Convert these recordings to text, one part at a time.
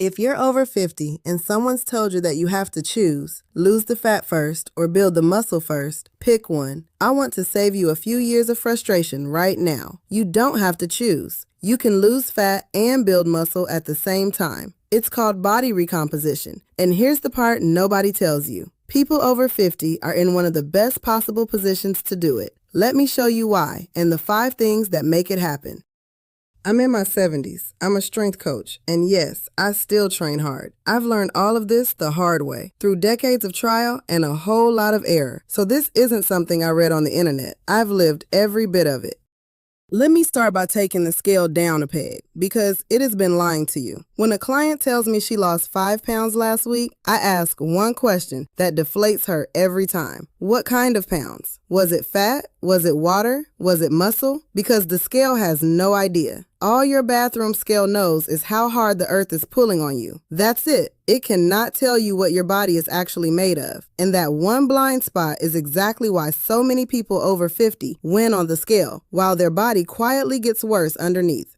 If you're over 50 and someone's told you that you have to choose, lose the fat first or build the muscle first, pick one. I want to save you a few years of frustration right now. You don't have to choose. You can lose fat and build muscle at the same time. It's called body recomposition. And here's the part nobody tells you. People over 50 are in one of the best possible positions to do it. Let me show you why and the 5 things that make it happen. I'm in my 70s. I'm a strength coach, and yes, I still train hard. I've learned all of this the hard way, through decades of trial and a whole lot of error. So this isn't something I read on the internet. I've lived every bit of it. Let me start by taking the scale down a peg, because it has been lying to you. When a client tells me she lost 5 pounds last week, I ask one question that deflates her every time. What kind of pounds? Was it fat? Was it water? Was it muscle? Because the scale has no idea. All your bathroom scale knows is how hard the earth is pulling on you. That's it. It cannot tell you what your body is actually made of. And that one blind spot is exactly why so many people over 50 win on the scale, while their body quietly gets worse underneath.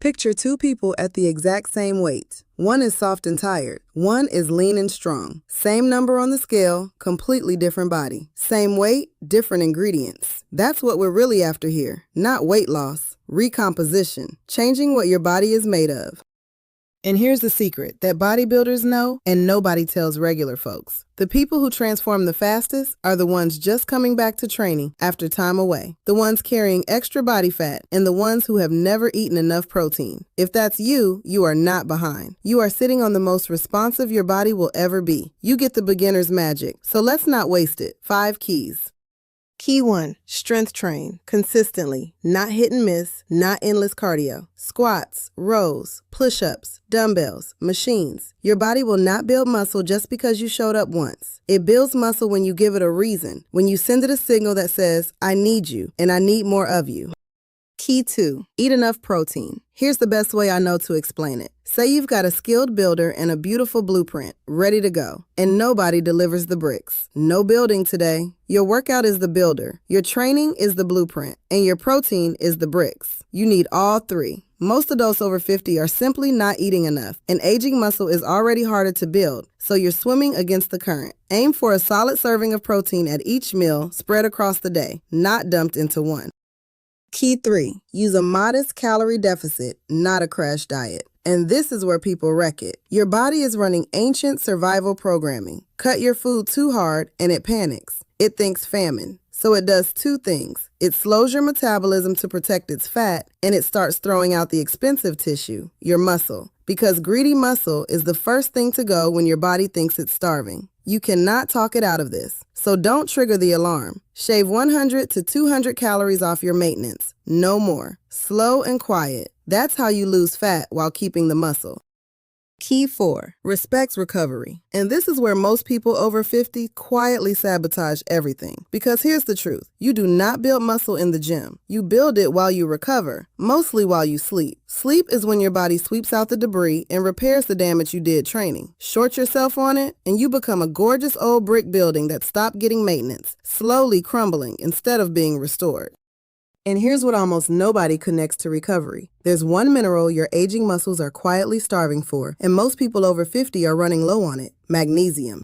Picture 2 people at the exact same weight. One is soft and tired. One is lean and strong. Same number on the scale, completely different body. Same weight, different ingredients. That's what we're really after here. Not weight loss, recomposition, changing what your body is made of. And here's the secret that bodybuilders know and nobody tells regular folks. The people who transform the fastest are the ones just coming back to training after time away, the ones carrying extra body fat, and the ones who have never eaten enough protein. If that's you, you are not behind. You are sitting on the most responsive your body will ever be. You get the beginner's magic, so let's not waste it. 5 keys. Key 1, strength train, consistently, not hit and miss, not endless cardio. Squats, rows, push-ups, dumbbells, machines. Your body will not build muscle just because you showed up once. It builds muscle when you give it a reason, when you send it a signal that says, I need you, and I need more of you. Key 2, eat enough protein. Here's the best way I know to explain it. Say you've got a skilled builder and a beautiful blueprint, ready to go, and nobody delivers the bricks. No building today. Your workout is the builder, your training is the blueprint, and your protein is the bricks. You need all 3. Most adults over 50 are simply not eating enough, and aging muscle is already harder to build, so you're swimming against the current. Aim for a solid serving of protein at each meal, spread across the day, not dumped into one. Key 3, use a modest calorie deficit, not a crash diet. And this is where people wreck it. Your body is running ancient survival programming. Cut your food too hard and it panics. It thinks famine. So it does 2 things. It slows your metabolism to protect its fat, and it starts throwing out the expensive tissue, your muscle. Because greedy muscle is the first thing to go when your body thinks it's starving. You cannot talk it out of this. So don't trigger the alarm. Shave 100 to 200 calories off your maintenance. No more. Slow and quiet. That's how you lose fat while keeping the muscle. Key 4, respects recovery. And this is where most people over 50 quietly sabotage everything. Because here's the truth. You do not build muscle in the gym. You build it while you recover, mostly while you sleep. Sleep is when your body sweeps out the debris and repairs the damage you did training. Short yourself on it, and you become a gorgeous old brick building that stopped getting maintenance, slowly crumbling instead of being restored. And here's what almost nobody connects to recovery. There's one mineral your aging muscles are quietly starving for, and most people over 50 are running low on it: magnesium.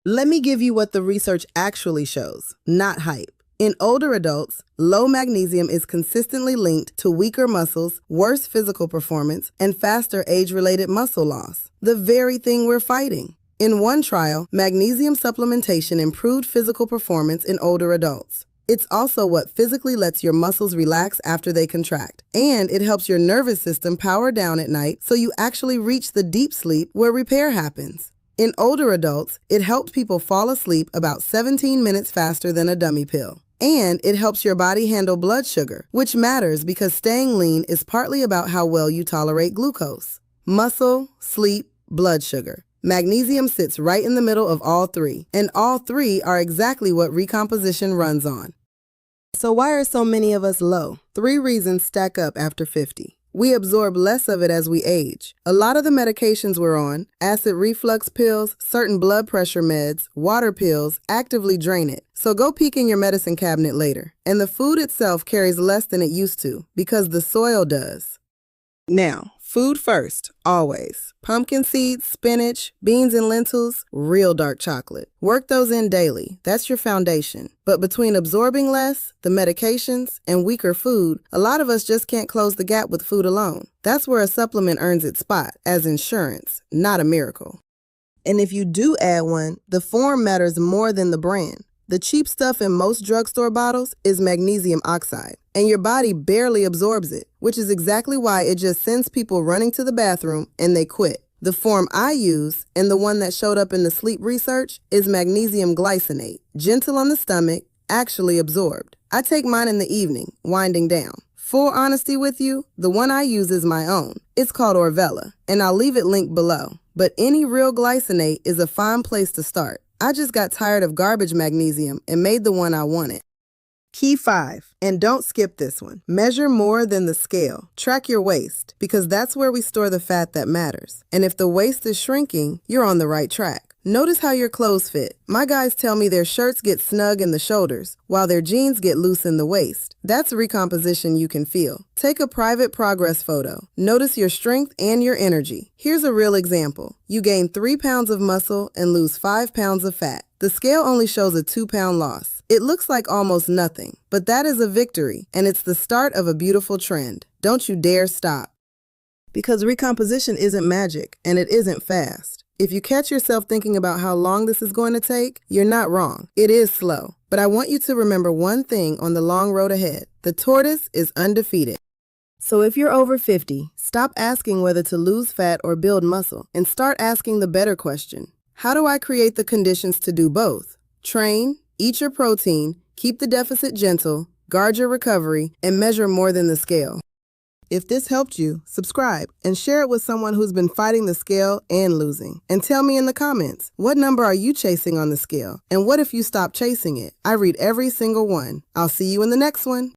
Let me give you what the research actually shows, not hype. In older adults, low magnesium is consistently linked to weaker muscles, worse physical performance, and faster age-related muscle loss, the very thing we're fighting. In one trial, magnesium supplementation improved physical performance in older adults. It's also what physically lets your muscles relax after they contract, and it helps your nervous system power down at night so you actually reach the deep sleep where repair happens. In older adults, it helps people fall asleep about 17 minutes faster than a dummy pill. And it helps your body handle blood sugar, which matters because staying lean is partly about how well you tolerate glucose. Muscle, sleep, blood sugar. Magnesium sits right in the middle of all 3, and all 3 are exactly what recomposition runs on. So why are so many of us low? 3 reasons stack up after 50. We absorb less of it as we age. A lot of the medications we're on, acid reflux pills, certain blood pressure meds, water pills, actively drain it. So go peek in your medicine cabinet later. And the food itself carries less than it used to, because the soil does. Now, Food first, always. Pumpkin seeds, spinach, beans and lentils, real dark chocolate. Work those in daily. That's your foundation. But between absorbing less, the medications, and weaker food, a lot of us just can't close the gap with food alone. That's where a supplement earns its spot, as insurance, not a miracle. And if you do add one, the form matters more than the brand. The cheap stuff in most drugstore bottles is magnesium oxide, and your body barely absorbs it, which is exactly why it just sends people running to the bathroom and they quit. The form I use, and the one that showed up in the sleep research, is magnesium glycinate, gentle on the stomach, actually absorbed. I take mine in the evening, winding down. Full honesty with you, the one I use is my own. It's called Orvella, and I'll leave it linked below. But any real glycinate is a fine place to start. I just got tired of garbage magnesium and made the one I wanted. Key 5, and don't skip this one. Measure more than the scale. Track your waist, because that's where we store the fat that matters. And if the waist is shrinking, you're on the right track. Notice how your clothes fit. My guys tell me their shirts get snug in the shoulders, while their jeans get loose in the waist. That's recomposition you can feel. Take a private progress photo. Notice your strength and your energy. Here's a real example. You gain 3 pounds of muscle and lose 5 pounds of fat. The scale only shows a 2-pound loss. It looks like almost nothing, but that is a victory, and it's the start of a beautiful trend. Don't you dare stop. Because recomposition isn't magic, and it isn't fast. If you catch yourself thinking about how long this is going to take, you're not wrong. It is slow. But I want you to remember one thing on the long road ahead. The tortoise is undefeated. So if you're over 50, stop asking whether to lose fat or build muscle, and start asking the better question. How do I create the conditions to do both? Train, eat your protein, keep the deficit gentle, guard your recovery, and measure more than the scale. If this helped you, subscribe and share it with someone who's been fighting the scale and losing. And tell me in the comments, what number are you chasing on the scale? And what if you stop chasing it? I read every single one. I'll see you in the next one.